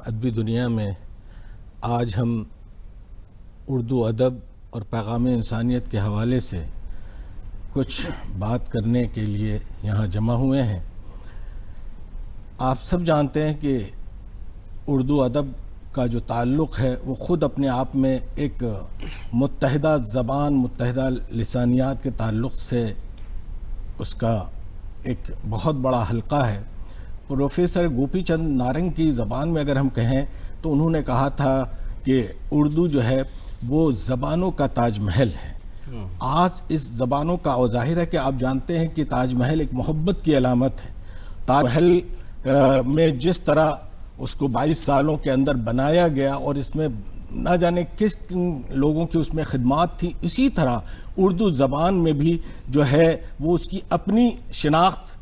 अदबी दुनिया में आज हम उर्दू अदब और पैगाम इंसानियत के हवाले से कुछ बात करने के लिए यहाँ जमा हुए हैं। आप सब जानते हैं कि उर्दू अदब का जो ताल्लुक़ है वो ख़ुद अपने आप में एक मुत्तहिदा ज़बान, मुत्तहिदा लिसानियात के ताल्लुक़ से उसका एक बहुत बड़ा हल्का है। प्रोफेसर गोपी चंद नारंग की ज़बान में अगर हम कहें तो उन्होंने कहा था कि उर्दू जो है वो ज़बानों का ताजमहल है। आज इस ज़बानों का, और ज़ाहिर है कि आप जानते हैं कि ताजमहल एक मोहब्बत की अलामत है। ताजमहल में जिस तरह उसको 22 सालों के अंदर बनाया गया और इसमें ना जाने किस लोगों की उसमें खिदमात थी, इसी तरह उर्दू ज़बान में भी जो है वो उसकी अपनी शिनाख्त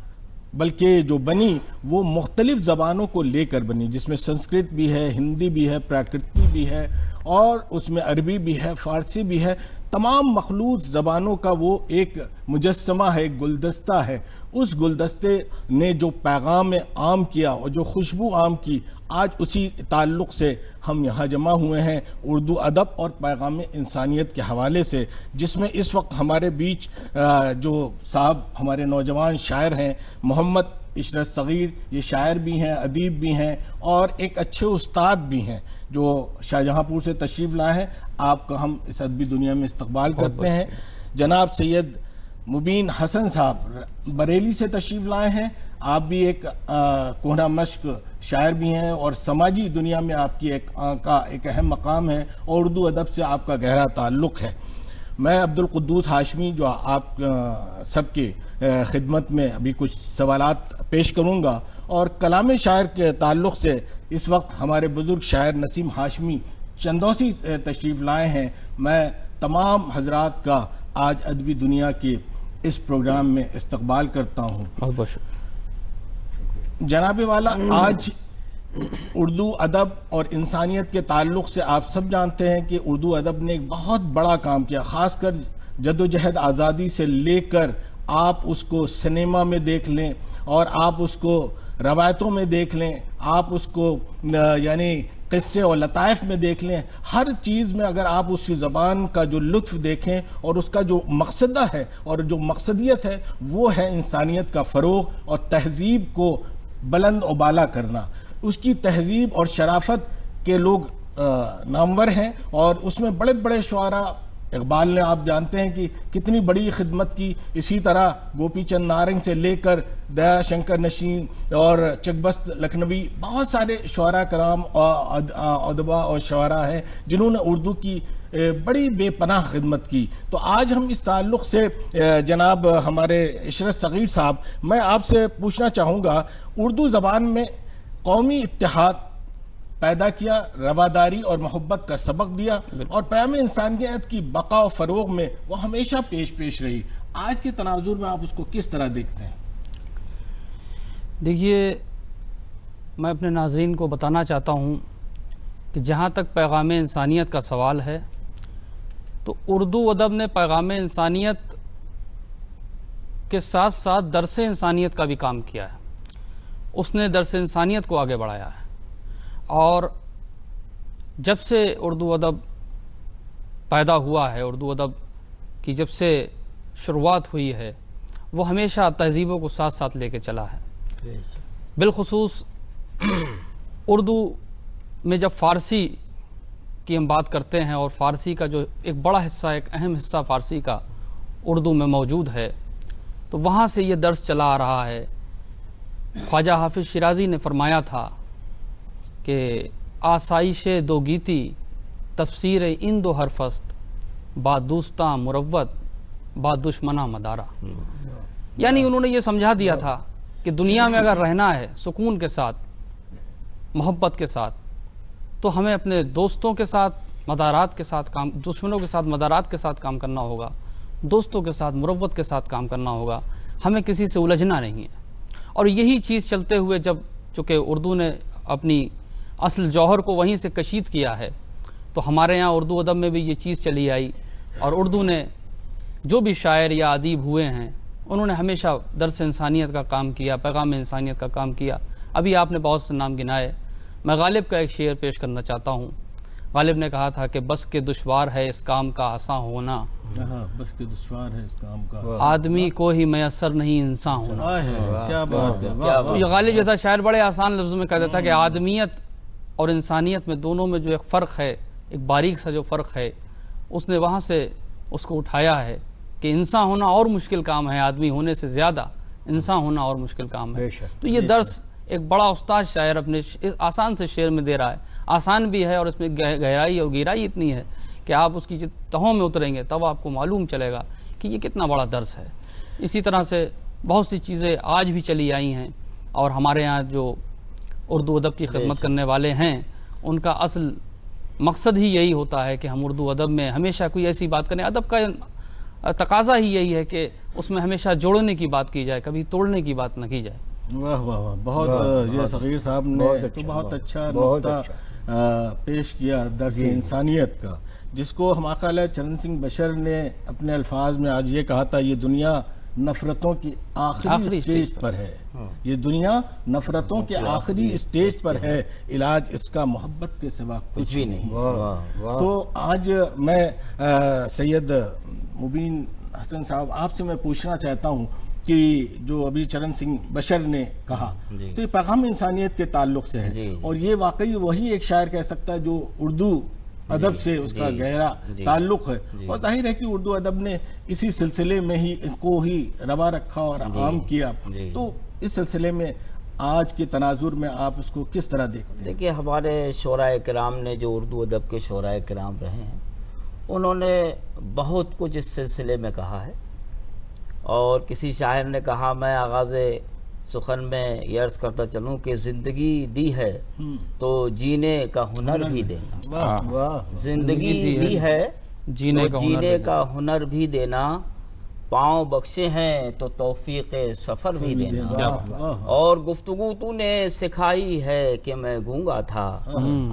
बल्कि जो बनी वो मुख्तलिफ़ ज़बानों को लेकर बनी, जिसमें संस्कृत भी है, हिंदी भी है, प्राकृति भी है और उसमें अरबी भी है, फ़ारसी भी है। तमाम मखलूत ज़बानों का वो एक मुजस्समा है, एक गुलदस्ता है। उस गुलदस्ते ने जो पैगाम आम किया और जो खुशबू आम की, आज उसी ताल्लुक़ से हम यहाँ जमा हुए हैं उर्दू अदब और पैगाम इंसानियत के हवाले से, जिसमें इस वक्त हमारे बीच जो साहब हमारे नौजवान शायर हैं मोहम्मद इशरत सग़ीर, ये शायर भी हैं, अदीब भी हैं और एक अच्छे उस्ताद भी हैं जो शाहजहाँपुर से तशरीफ़ लाए हैं। आपका हम इस अदबी दुनिया में इस्तकबाल करते हैं। जनाब सैयद मुबीन हसन साहब बरेली से तशरीफ़ लाए हैं। आप भी एक कोहना मश्क शायर भी हैं और समाजी दुनिया में आपकी एक अहम मकाम है और उर्दू अदब से आपका गहरा ताल्लुक़ है। मैं अब्दुल कुद्दूस हाशमी जो आप सबकी खिदमत में अभी कुछ सवालात पेश करूँगा और कलाम शायर के ताल्लुक़ से इस वक्त हमारे बुज़ुर्ग शायर नसीम हाशमी चंदौसी तशरीफ़ लाए हैं। मैं तमाम हजरात का आज अदबी दुनिया के इस प्रोग्राम में इस्तकबाल करता हूँ। जनाब वाला, आज उर्दू अदब और इंसानियत के ताल्लुक़ से आप सब जानते हैं कि उर्दू अदब ने एक बहुत बड़ा काम किया, ख़ासकर जद्दोजहद आज़ादी से लेकर आप उसको सिनेमा में देख लें और आप उसको रवायतों में देख लें, आप उसको यानी क़िस्से और लताइफ़ में देख लें, हर चीज़ में अगर आप उस ज़बान का जो लुत्फ़ देखें और उसका जो मकसदा है और जो मकसदियत है वो है इंसानियत का फ़रोग़ और तहज़ीब को बुलंद और बाला करना। उसकी तहज़ीब और शराफत के लोग नामवर हैं और उसमें बड़े बड़े शुआरा, इक़बाल ने आप जानते हैं कि कितनी बड़ी खिदमत की। इसी तरह गोपी चंद नारंग से लेकर दया शंकर नशीन और चकबस्त लखनवी, बहुत सारे शुआरा कराम और अदबा और शुआरा हैं जिन्होंने उर्दू की बड़ी बेपनाह खिदमत की। तो आज हम इस ताल्लुक़ से जनाब हमारे इशरत सग़ीर साहब, मैं आपसे पूछना चाहूँगा, उर्दू ज़बान में कौमी इत्तेहाद पैदा किया, रवादारी और मोहब्बत का सबक दिया और पैगाम इंसानियत की बका और फ़रोग़ में वो हमेशा पेश रही। आज के तनाजुर में आप उसको किस तरह देखते हैं? देखिए, मैं अपने नाज़रीन को बताना चाहता हूँ कि जहाँ तक पैगाम इंसानियत का सवाल है तो उर्दू अदब ने पैगाम इंसानियत के साथ साथ दर्स इंसानियत का भी काम किया है। उसने दर्स इंसानियत को आगे बढ़ाया है और जब से उर्दू अदब पैदा हुआ है, उर्दू अदब की जब से शुरुआत हुई है, वो हमेशा तहज़ीबों को साथ साथ लेके चला है। बिलखुसूस उर्दू में जब फ़ारसी की हम बात करते हैं और फ़ारसी का जो एक बड़ा हिस्सा, एक अहम हिस्सा फ़ारसी का उर्दू में मौजूद है, तो वहाँ से ये दर्स चला आ रहा है। ख्वाजा हाफिज़ शिराज़ी ने फरमाया था कि आसाइश दो गीती तफसीर इन दो हरफस्त बा दोस्ता मुरव्वत बा दुश्मना मदारा। यानी उन्होंने ये समझा दिया था कि दुनिया में अगर रहना है सुकून के साथ, मोहब्बत के साथ, तो हमें अपने दोस्तों के साथ मदारात के साथ काम, दुश्मनों के साथ मदारात के साथ काम करना होगा, दोस्तों के साथ मुरव्वत के साथ काम करना होगा, हमें किसी से उलझना नहीं है। और यही चीज़ चलते हुए जब चूँकि उर्दू ने अपनी असल जौहर को वहीं से कशीद किया है, तो हमारे यहाँ उर्दू अदब में भी ये चीज़ चली आई और उर्दू ने जो भी शायर या अदीब हुए हैं उन्होंने हमेशा दर्स इंसानियत का काम किया, पैगाम इंसानियत का काम किया। अभी आपने बहुत से नाम गिनाए, मैं गालिब का एक शेर पेश करना चाहता हूँ। गालिब ने कहा था कि बस के दुश्वार है इस काम का आसान होना, बस के दुश्वार है इस काम का, आदमी को ही मैसर नहीं इंसान होना। क्या बात है, तो ये गालिब जैसा शायर बड़े आसान लफ्ज़ों में कहता था कि आदमियत और इंसानियत में दोनों में जो एक फ़र्क है, एक बारीक सा जो फ़र्क है, उसने वहाँ से उसको उठाया है कि इंसान होना और मुश्किल काम है, आदमी होने से ज़्यादा इंसान होना और मुश्किल काम है। तो ये दर्स एक बड़ा उस्ताद शायर अपने आसान से शेर में दे रहा है। आसान भी है और इसमें गहराई और गहराई इतनी है कि आप उसकी तहों में उतरेंगे तब आपको मालूम चलेगा कि ये कितना बड़ा दर्स है। इसी तरह से बहुत सी चीज़ें आज भी चली आई हैं और हमारे यहाँ जो उर्दू अदब की खिदमत करने वाले हैं उनका असल मकसद ही यही होता है कि हम उर्दू अदब में हमेशा कोई ऐसी बात करें। अदब का तकाजा ही यही है कि उसमें हमेशा जोड़ने की बात की जाए, कभी तोड़ने की बात न की जाए। वाह वाह वाह, बहुत ये सगीर साहब ने तो बहुत अच्छा नुक्ता पेश किया दर्स इंसानियत का, जिसको हम आक़ा चरण सिंह बशर ने अपने अल्फाज में आज ये कहा था, ये दुनिया नफरतों की आखिरी स्टेज पर है, ये दुनिया नफरतों के आखिरी स्टेज पर है, इलाज इसका मोहब्बत के सिवा कुछ भी नहीं। तो आज मैं सैयद मुबीन हसन साहब आपसे मैं पूछना चाहता हूँ कि जो अभी चरण सिंह बशर ने कहा तो ये पैगाम इंसानियत के ताल्लुक से है और ये वाकई वही एक शायर कह सकता है जो उर्दू अदब से उसका गहरा ताल्लुक है। और जाहिर है कि उर्दू अदब ने इसी सिलसिले में ही इनको ही रवा रखा और आम किया। तो इस सिलसिले में आज के तनाजुर में आप इसको किस तरह देखते हैं? देखिए, हमारे शोराए किराम ने जो उर्दू अदब के शोराए किराम रहे हैं उन्होंने बहुत कुछ इस सिलसिले में कहा है। और किसी शायर ने कहा, मैं आगाज़ सुखन में ये अर्ज़ करता चलूँ कि ज़िंदगी दी है तो जीने का हुनर भी देना। ज़िंदगी दी है जीने का हुनर भी देना, पाँव बख्शे हैं तो तौफीक सफ़र भी देना। और गुफ्तगू तूने सिखाई है कि मैं गूंगा था,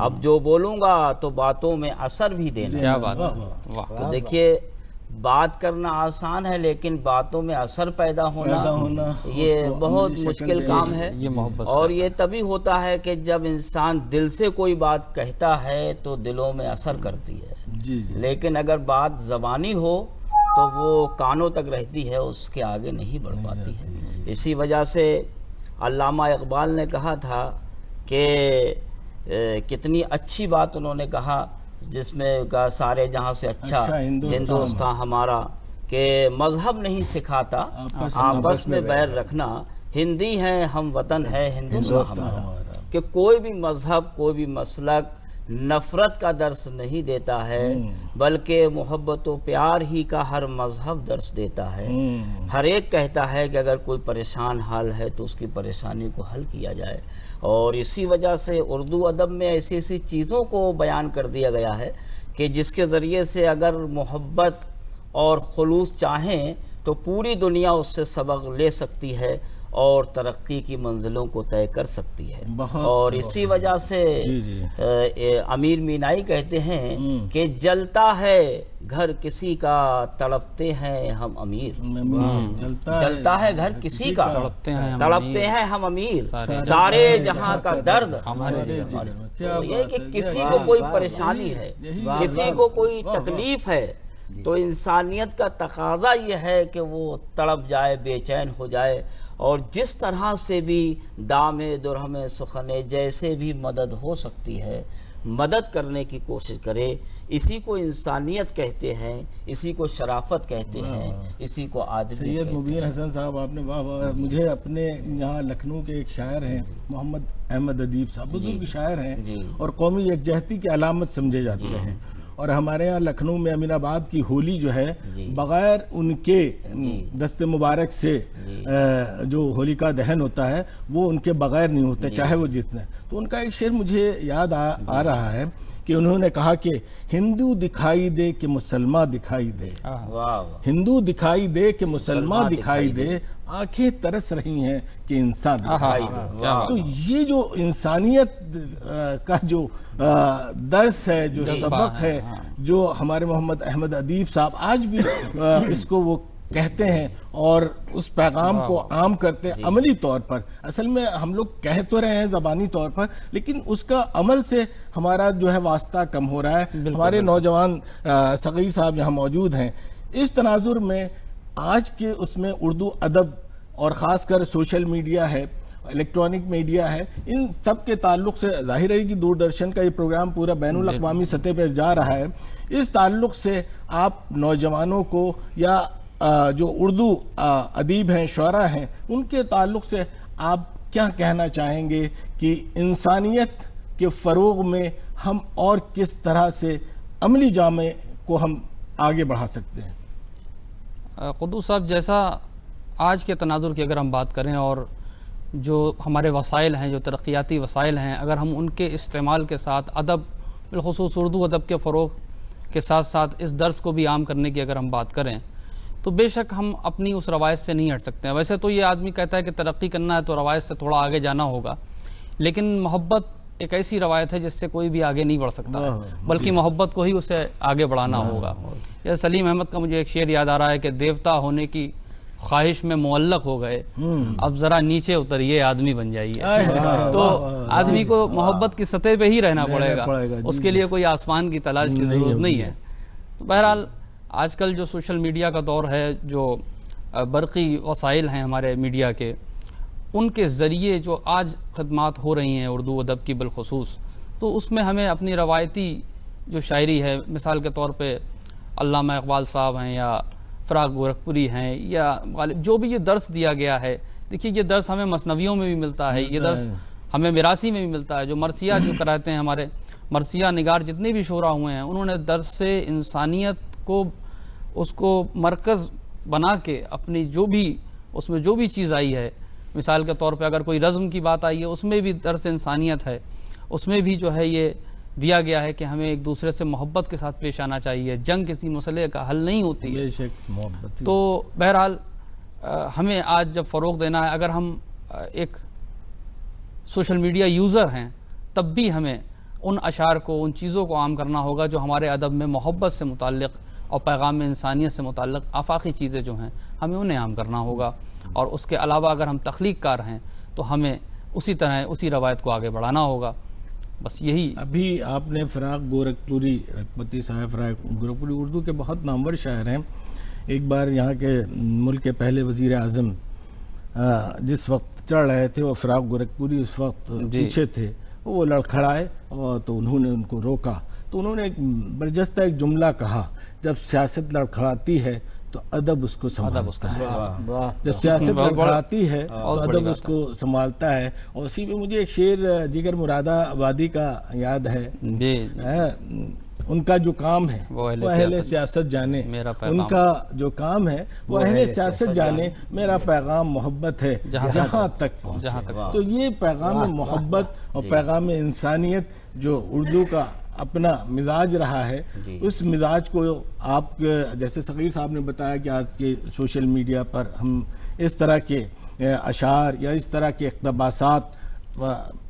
अब जो बोलूँगा तो बातों में असर भी देना। क्या बात है। तो देखिए, बात करना आसान है लेकिन बातों में असर पैदा होना ये बहुत मुश्किल काम है। ये मोहब्बत और ये तभी होता है कि जब इंसान दिल से कोई बात कहता है तो दिलों में असर करती है। लेकिन अगर बात ज़बानी हो तो वो कानों तक रहती है, उसके आगे नहीं बढ़ पाती है। इसी वजह से अल्लामा इकबाल ने कहा था कि कितनी अच्छी बात उन्होंने कहा, जिसमें का सारे जहाँ से अच्छा हिंदुस्तान हमारा, के मजहब नहीं सिखाता आपस में बैर रखना, हिंदी है हम वतन है हिंदुस्तान हमारा। कि कोई भी मजहब कोई भी मसलक नफरत का दर्स नहीं देता है, बल्कि मोहब्बत व प्यार ही का हर मजहब दर्स देता है। हर एक कहता है कि अगर कोई परेशान हाल है तो उसकी परेशानी को हल किया जाए। और इसी वजह से उर्दू अदब में ऐसी ऐसी चीज़ों को बयान कर दिया गया है कि जिसके ज़रिए से अगर मोहब्बत और खुलूस चाहें तो पूरी दुनिया उससे सबक ले सकती है और तरक्की की मंजिलों को तय कर सकती है। और इसी वजह से अमीर मीनाई कहते हैं कि जलता है घर किसी का तड़पते हैं हम अमीर। जलता है घर किसी का तड़पते हैं हम अमीर, सारे जहां का दर्द हमारे। तो ये कि किसी को कोई परेशानी है, किसी को कोई तकलीफ है, तो इंसानियत का तकाजा ये है कि वो तड़प जाए, बेचैन हो जाए और जिस तरह से भी दामे दुरहमे सुखने जैसे भी मदद हो सकती है मदद करने की कोशिश करे। इसी को इंसानियत कहते हैं, इसी को शराफत कहते हैं, इसी को आदमी। सैयद मुबीन हसन साहब, आपने वाह वाह। मुझे अपने यहाँ लखनऊ के एक शायर हैं मोहम्मद अहमद अदीब साहब, बुजुर्ग शायर हैं और कौमी यकजहती की अलामत समझे जाते हैं। और हमारे यहाँ लखनऊ में अमीनाबाद की होली जो है बगैर उनके दस्ते मुबारक से जो होली का दहन होता है वो उनके बगैर नहीं होता, चाहे वो जितने। तो उनका एक शेर मुझे याद आ रहा है कि उन्होंने कहा कि हिंदू दिखाई दे कि मुसलमान दिखाई दे, हिंदू दिखाई दे कि मुसलमान दिखाई दे, आंखें तरस रही हैं कि इंसान दिखाई दे। तो ये जो इंसानियत का जो दर्स है, जो सबक है, जो हमारे मोहम्मद अहमद अदीब साहब आज भी इसको वो कहते हैं और उस पैगाम को आम करते हैं अमली तौर पर। असल में हम लोग कह तो रहे हैं ज़बानी तौर पर, लेकिन उसका अमल से हमारा जो है वास्ता कम हो रहा है। हमारे नौजवान सगीर साहब यहाँ मौजूद हैं। इस तनाजुर में आज के उसमें उर्दू अदब और ख़ासकर सोशल मीडिया है, इलेक्ट्रॉनिक मीडिया है, इन सब के ताल्लुक से जाहिर है कि दूरदर्शन का ये प्रोग्राम पूरा बैनुल अक़वामी सतह पर जा रहा है। इस ताल्लुक से आप नौजवानों को या जो उर्दू अदीब हैं, शुअरा हैं, उनके ताल्लुक से आप क्या कहना चाहेंगे कि इंसानियत के फ़रोग़ में हम और किस तरह से अमली जामे को हम आगे बढ़ा सकते हैं? क़ुद्दूस साहब, जैसा आज के तनाजुर की अगर हम बात करें और जो हमारे वसाइल हैं, जो तरक्याती वसाइल हैं, अगर हम उनके इस्तेमाल के साथ अदब, बिलख़ुसूस उर्दू अदब के फ़रोग़ के साथ साथ इस दर्स को भी आम करने की अगर हम बात करें तो बेशक हम अपनी उस रवायत से नहीं हट सकते हैं। वैसे तो ये आदमी कहता है कि तरक्की करना है तो रवायत से थोड़ा आगे जाना होगा, लेकिन मोहब्बत एक ऐसी रवायत है जिससे कोई भी आगे नहीं बढ़ सकता है, बल्कि मोहब्बत को ही उसे आगे बढ़ाना होगा। यह सलीम अहमद का मुझे एक शेर याद आ रहा है कि देवता होने की ख्वाहिश में मुअल्लक हो गए, अब जरा नीचे उतरिए आदमी बन जाइए। तो आदमी को मोहब्बत की सतह पे ही रहना पड़ेगा, उसके लिए कोई आसमान की तलाश की जरूरत नहीं है। तो बहरहाल आजकल जो सोशल मीडिया का दौर है, जो बरक़ी वसाइल हैं हमारे मीडिया के, उनके ज़रिए जो आज खदमात हो रही हैं उर्दू अदब की बिलख़ुसूस, तो उसमें हमें अपनी रवायती जो शायरी है, मिसाल के तौर पे अल्लामा इक़बाल साहब हैं या फ़राग गोरखपुरी हैं या जो भी ये दर्स दिया गया है, देखिए ये दर्स हमें मसनवियों में भी मिलता है, ये दर्स हमें मिरासी में भी मिलता है। जो मरसिया जो कराते हैं हमारे मरसिया निगार जितने भी शोरा हुए हैं, उन्होंने दर्स से इंसानियत को उसको मरकज़ बना के अपनी जो भी उसमें जो भी चीज़ आई है, मिसाल के तौर पे अगर कोई रज़्म की बात आई है उसमें भी दर्स इंसानियत है, उसमें भी जो है ये दिया गया है कि हमें एक दूसरे से मोहब्बत के साथ पेश आना चाहिए, जंग किसी मसले का हल नहीं होती है। तो बहरहाल हमें आज जब फ़रोग़ देना है, अगर हम एक सोशल मीडिया यूज़र हैं तब भी हमें उन अशार को, उन चीज़ों को आम करना होगा जो हमारे अदब में मोहब्बत से मुताल्लिक़ और पैगाम इंसानियत से मुताल्लिक़ आफाकी चीज़ें जो हैं हमें उन्हें आम करना होगा। और उसके अलावा अगर हम तख्लीक़ कार हैं तो हमें उसी तरह उसी रवायत को आगे बढ़ाना होगा। बस यही। अभी आपने फ़राग गोरखपुरी, रघुपति साहब फ़राग गोरखपुरी उर्दू के बहुत नामवर शायर हैं। एक बार यहाँ के मुल्क के पहले वज़ीर आज़म जिस वक्त चढ़ रहे थे, वो फ़राग गोरखपुरी उस वक्त पीछे थे, वो लड़खड़ाए और तो उन्होंने उनको रोका। तो उन्होंने एक बरजस्ता एक जुमला कहा, जब सियासत लड़खड़ाती है तो अदब उसको संभालता है। जब सियासत लड़खड़ाती है तो अदब उसको संभालता है। और उसी में मुझे एक शेर जिगर मुरादाबादी का याद है, उनका जो काम है वो अहले सियासत जाने, उनका जो काम है वो अहले सियासत जाने, मेरा पैगाम मोहब्बत है जहाँ तक पहुँचे। तो ये पैगाम मोहब्बत और पैगाम इंसानियत जो उर्दू का अपना मिजाज रहा है, उस मिजाज को आप जैसे सगीर साहब ने बताया कि आज के सोशल मीडिया पर हम इस तरह के अशार या इस तरह के इक़्तिबासात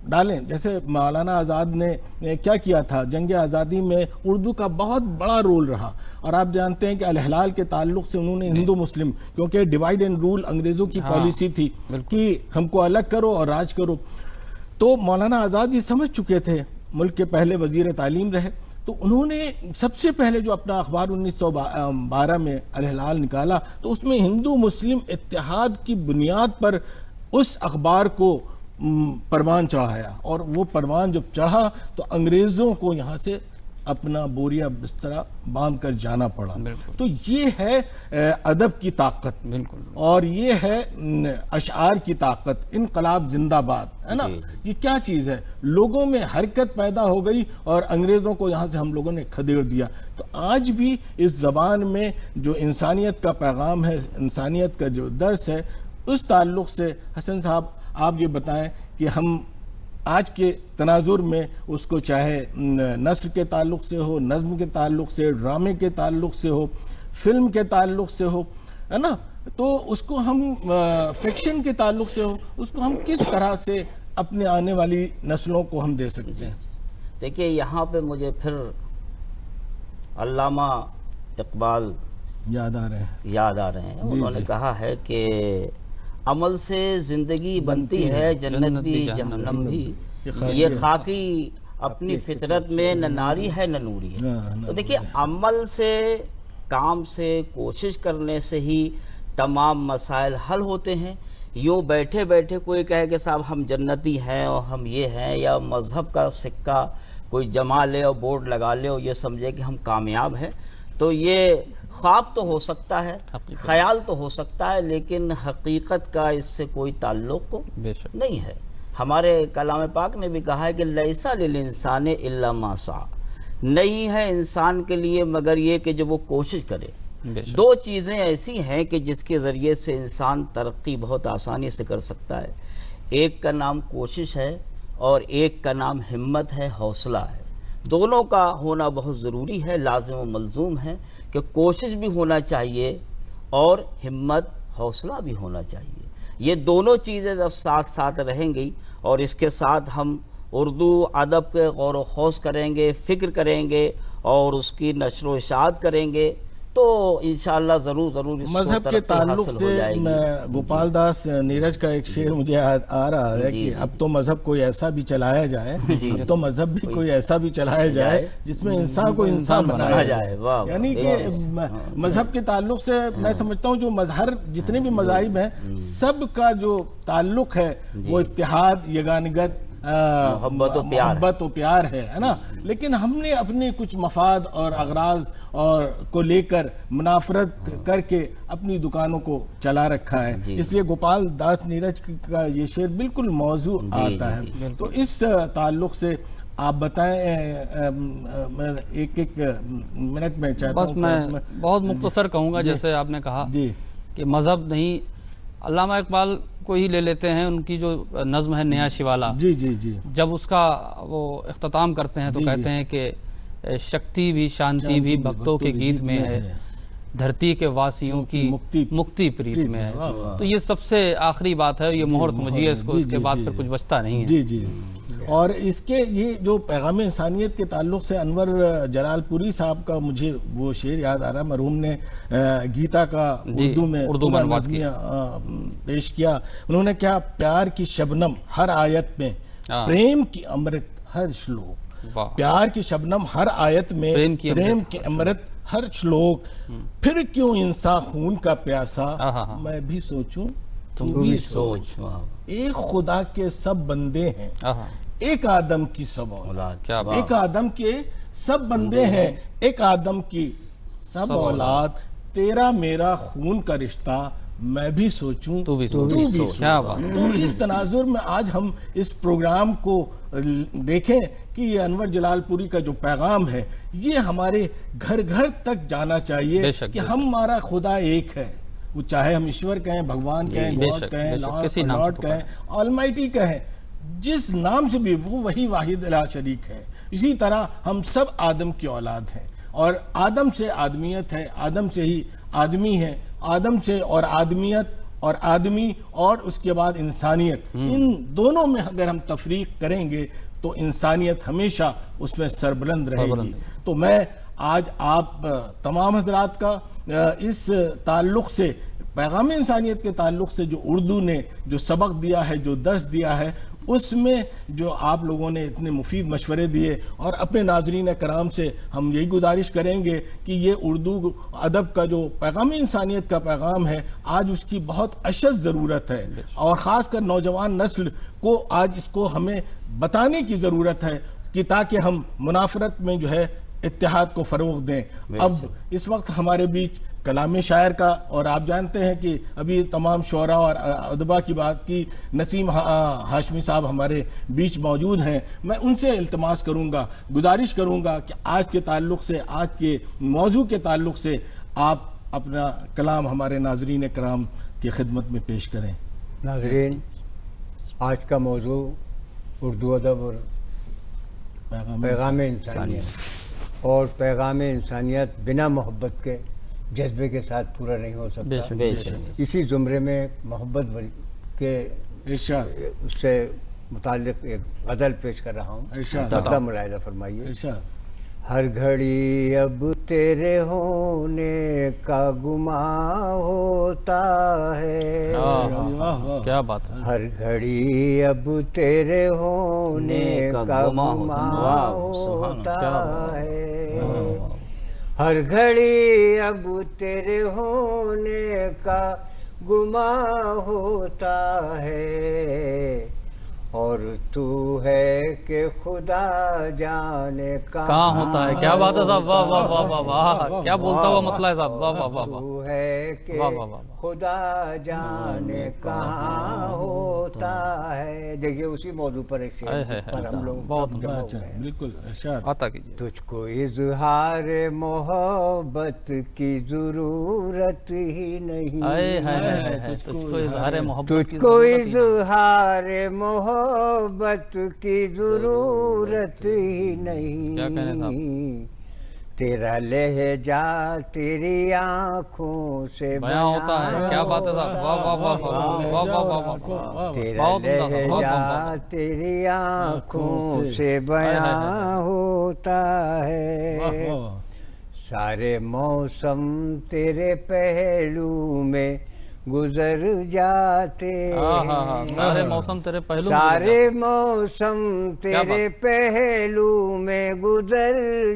डालें। जैसे मौलाना आज़ाद ने क्या किया था, जंग आज़ादी में उर्दू का बहुत बड़ा रोल रहा। और आप जानते हैं कि अल हिलाल के ताल्लुक़ से उन्होंने हिंदू मुस्लिम, क्योंकि डिवाइड एंड रूल अंग्रेज़ों की पॉलिसी थी कि हमको अलग करो और राज करो, तो मौलाना आज़ाद ये समझ चुके थे, मुल्क के पहले वज़ीर तालीम रहे। तो उन्होंने सबसे पहले जो अपना अखबार 1912 में अल हिलाल निकाला, तो उसमें हिंदू मुस्लिम इत्तेहाद की बुनियाद पर उस अखबार को परवान चढ़ाया। और वो परवान जब चढ़ा तो अंग्रेज़ों को यहाँ से अपना बोरिया बिस्तरा बांध कर जाना पड़ा। तो ये है अदब की ताकत, और ये है अशआर की ताकत। इनकलाब जिंदाबाद, है ना, ये क्या चीज़ है, लोगों में हरकत पैदा हो गई और अंग्रेज़ों को यहाँ से हम लोगों ने खदेड़ दिया। तो आज भी इस ज़बान में जो इंसानियत का पैगाम है, इंसानियत का जो दर्स है, उस ताल्लुक़ से हसन साहब आप ये बताएं कि हम आज के तनाजुर में उसको चाहे नस्र के ताल्लुक़ से हो, नज़्म के ताल्लुक़ से, ड्रामे के ताल्लुक़ से हो, फिल्म के ताल्लुक़ से हो, है ना, तो उसको हम फिक्शन के ताल्लुक़ से हो, उसको हम किस तरह से अपने आने वाली नस्लों को हम दे सकते हैं? देखिए, यहाँ पे मुझे फिर अल्लामा इक़बाल याद आ रहे हैं। उन्होंने कहा है कि अमल से जिंदगी बनती है, जन्नत भी जहन्नम भी, ये खाकी अपनी फितरत में न नारी है न नूरी है। तो देखिए, अमल से, काम से, कोशिश करने से ही तमाम मसाइल हल होते हैं। यूँ बैठे बैठे कोई कहे कि साहब हम जन्नती हैं और हम ये हैं, या मज़हब का सिक्का कोई जमा ले और बोर्ड लगा ले और ये समझे कि हम कामयाब हैं, तो ये ख्वाब तो हो सकता है, ख्याल तो हो सकता है, लेकिन हकीकत का इससे कोई ताल्लुक नहीं है। हमारे कलाम पाक ने भी कहा है कि लैसा लिल इंसान इल्ला मा सा, नहीं है इंसान के लिए मगर ये कि जो वो कोशिश करे। दो चीज़ें ऐसी हैं कि जिसके ज़रिए से इंसान तरक्की बहुत आसानी से कर सकता है। एक का नाम कोशिश है और एक का नाम हिम्मत है, हौसला है। दोनों का होना बहुत ज़रूरी है, लाज़िम व मलज़ूम है कि कोशिश भी होना चाहिए और हिम्मत, हौसला भी होना चाहिए। ये दोनों चीज़ें जब साथ साथ रहेंगी और इसके साथ हम उर्दू अदब के गौर व खौस करेंगे, फ़िक्र करेंगे और उसकी नशर व इशाअत करेंगे, तो इंशाअल्लाह ज़रूर मजहब के ताल्लुक से गोपाल दास नीरज का एक शेर मुझे आ रहा है कि अब तो मजहब कोई ऐसा भी चलाया जाए, अब तो मजहब भी कोई ऐसा भी चलाया जाए जिसमें इंसान को इंसान बनाया जाए। यानी कि मजहब के ताल्लुक से मैं समझता हूँ जो मजहर जितने भी मज़ाहिब हैं सब का जो ताल्लुक है वो इत्तेहाद, यगानगत, मोहब्बत और प्यार है ना। लेकिन हमने अपने कुछ मफाद और अगराज और को लेकर मुनाफरत करके अपनी दुकानों को चला रखा है। इसलिए गोपाल दास नीरज का ये शेर बिल्कुल मौजू आता है। तो इस ताल्लुक से आप बताएं, एक मिनट में चाहता हूं, मैं बहुत मुख्तसर कहूँगा। जैसे आपने कहा जी कि मज़हब नहीं, अल्लामा इकबाल को ही ले लेते हैं, उनकी जो नज़्म है नया शिवाला, जी जी जी, जब उसका वो इख्तिताम करते हैं तो कहते हैं कि शक्ति भी शांति भी भक्तों के गीत में है, धरती के वासियों की मुक्ति प्रीत में है। तो ये सबसे आखिरी बात है, ये मोहर समझिए इसको, इसके बाद फिर कुछ बचता नहीं है। जी जी। और इसके ये जो पैगाम इंसानियत के ताल्लुक से अनवर जलालपुरी साहब का मुझे वो शेर याद आ रहा है, मरहूम ने गीता का उर्दू में पेश किया। उन्होंने क्या, प्यार की शबनम हर आयत में, प्रेम की अमृत हर श्लोक, प्यार की शबनम हर आयत में, प्रेम के अमृत हर श्लोक, फिर क्यों इंसान खून का प्यासा, मैं भी सोचूं तू भी सोच, एक खुदा के सब बंदे हैं, एक आदम की सब औलाद, एक आदम के सब बंदे हैं, एक आदम की सब औलाद, तेरा मेरा खून का रिश्ता, मैं भी सोचूं तू भी सोच। तो इस तनाजुर में आज हम इस प्रोग्राम को देखें कि ये अनवर जलालपुरी का जो पैगाम है ये हमारे घर घर तक जाना चाहिए कि हमारा खुदा एक है। वो चाहे हम ईश्वर कहें, भगवान कहें, गॉड कहें, लॉर्ड कहें, ऑलमाइटी कहें, जिस नाम से भी, वो वही वाहिद ला शरीक है। इसी तरह हम सब आदम की औलाद हैं और आदम से आदमियत है, आदम से ही आदमी है, आदम से और आदमियत और आदमी और उसके बाद इंसानियत, इन दोनों में अगर हम तफरीक करेंगे तो इंसानियत हमेशा उसमें सरबुलंद रहेगी। तो मैं आज आप तमाम हजरात का इस ताल्लुक से, पैगाम इंसानियत के ताल्लुक से जो उर्दू ने जो सबक दिया है, जो दर्स दिया है, उसमें जो आप लोगों ने इतने मुफीद मशवरे दिए, और अपने नाजरीन कराम से हम यही गुजारिश करेंगे कि ये उर्दू अदब का जो पैगाम इंसानियत का पैगाम है आज उसकी बहुत अशद ज़रूरत है और ख़ासकर नौजवान नस्ल को आज इसको हमें बताने की ज़रूरत है कि ताकि हम मुनाफरत में जो है इत्तेहाद को फ़रोग़ दें। अब इस वक्त हमारे बीच कलाम शायर का, और आप जानते हैं कि अभी तमाम शोरा और अदबा की बात की, नसीम हाशमी साहब हमारे बीच मौजूद हैं। मैं उनसे इल्तमास करूंगा, गुजारिश करूंगा कि आज के ताल्लुक से, आज के मौजू के ताल्लुक से आप अपना कलाम हमारे नाजरीन कराम की खिदमत में पेश करें। नाजरीन, आज का मौजू उर्दू अदब और पैगाम इंसानियत, और पैगाम इंसानियत बिना मोहब्बत के, जज्बे के साथ पूरा नहीं हो सकता। इसी जुमरे में मोहब्बत के उससे मुताल्लिक एक गज़ल पेश कर रहा हूँ, तबका मुलाहिज़ा फरमाइए। हर घड़ी अब तेरे होने का गुमा होता है। वाह वाह, क्या बात है। हर घड़ी अब तेरे होने का गुमा होता है। हर घड़ी अब तेरे होने का गुमा होता है। और तू है कि खुदा जाने कहाँ होता है। क्या बात है साहब, वाह वाह वाह वाह वाह, क्या बोलता हुआ मतलब है साहब, वाह वाह वाह वाह। तू है कि वाह, वाह, वाह, वाह। खुदा जाने कहाँ होता है। देखिए उसी मौजू पर एक शेर पर हम लोग बहुत जमा हुए अच्छा, हैं। बिल्कुल इरशाद। आता कीजिए। तुझको इजहार मोहब्बत की जरूरत ही नहीं। आए हाय हाय हाय, तुझको इजहार मोहब्बत की तुझको जरूरत ही नहीं। इजहार मोहब्बत की जरूरत ही नहीं। क्या कहने साहब। तेरा लहजा तेरी आंखों से बयां होता है। क्या बात है साहब, वाह वाह वाह वाह वाह वाह वाह वाह। तेरा बहुत उम्दा था, बहुत लहजा उम्दा। तेरी आंखों से बयां होता है। वाह वाह, सारे मौसम तेरे पहलू में गुजर जाते हैं। सारे मौसम तेरे पहलू में सारे मौसम तेरे पहलू में गुजर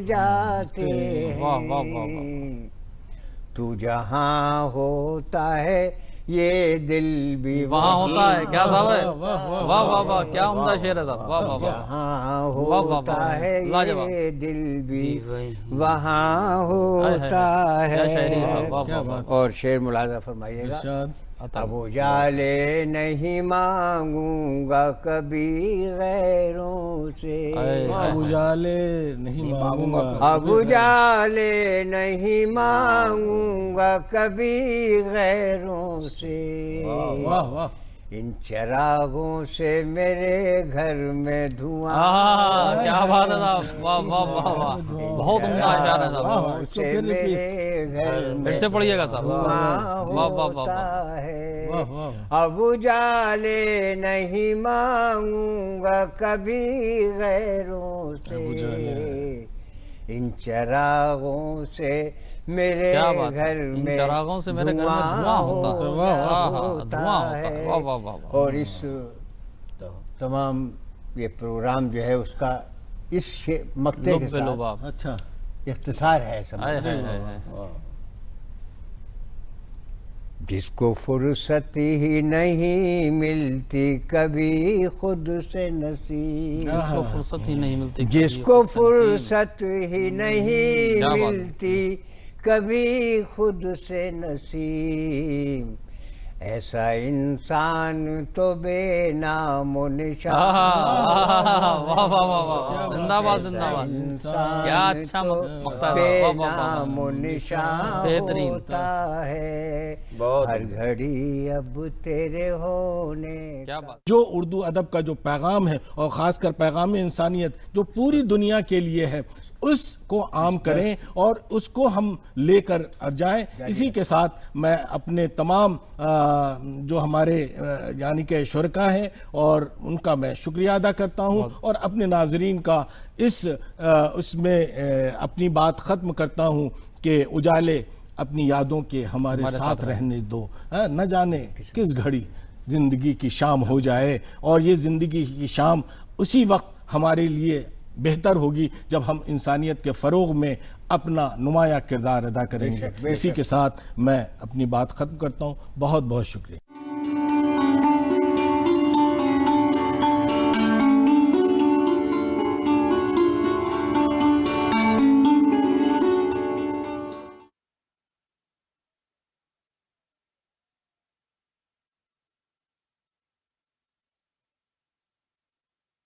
जाते हैं। वाह वाह वाह वाह। तू जहाँ होता है ये दिल भी वहाँ होता है। क्या साहब है, वाह, वाह, वाह वाह वाह, क्या उम्दा शेर है साहब, वाह वाह वाह। जहाँ वाह, वाह, होता वाह, है लाजवाब। ये दिल भी वहाँ होता क्या शायरी है है। साहब, वाह क्या वाह वाह। बात। और शेर मुलाजा फरमाइएगा। इरशाद। अब उजाले नहीं मांगूंगा कभी गैरों से। अब उजाले नहीं मांगूंगा। अब उजाले नहीं मांगूंगा कभी गैरों से। वाह वाह, इन चिरागों से मेरे घर में धुआं क्या बात है साहब, वाह वाह वाह वाह, बहुत उम्दा शायर है साहब। से मेरे घर में फिर से पढ़िएगा साहब। धुआं वाह वाह वाह होता वाह। है। वाह वाह, अब उजाले नहीं मांगूंगा कभी गैरों से। इन चिरागों से मेरे क्या बात है, घर इन में चिरागों से मेरे घर में धुआं होता है। वाह, हाँ हाँ, धुआं होता है। वाह वाह वाह वाह। और इस तमाम ये प्रोग्राम जो है उसका इस मक्ते के साथ लुब्बे-लुबाब। अच्छा, इख्तिसार है हाय समझ। हाय हाय हाय। जिसको फुर्सत ही नहीं मिलती कभी खुद से नसीब। जिसको फुर्सत ही नहीं मिलती, जिसको फुर्सत ही नहीं क्या बात है। मिलती कभी खुद से नसीब। ऐसा इंसान तो बेनामो निशान। वाह वाह वाह वाह, जिंदाबाद जिंदाबाद। क्या अच्छा मक्ता है, वाह वाह वाह। बेनामो निशान बेहतरीन। होता है। बहुत हर घड़ी अब तेरे होने। क्या बात। जो उर्दू अदब का जो पैगाम है और ख़ासकर पैगाम इंसानियत जो पूरी दुनिया के लिए है, उसको आम करें और उसको हम लेकर जाएं। इसी के साथ मैं अपने तमाम जो हमारे यानी कि शुरका हैं और उनका मैं शुक्रिया अदा करता हूं और अपने नाजरीन का उसमें अपनी बात ख़त्म करता हूं कि उजाले अपनी यादों के हमारे साथ रहने दो। न जाने किस घड़ी ज़िंदगी की शाम हो जाए और ये ज़िंदगी की शाम उसी वक्त हमारे लिए बेहतर होगी जब हम इंसानियत के फ़रोग़ में अपना नुमाया किरदार अदा करेंगे। इसी के साथ मैं अपनी बात ख़त्म करता हूँ। बहुत बहुत शुक्रिया।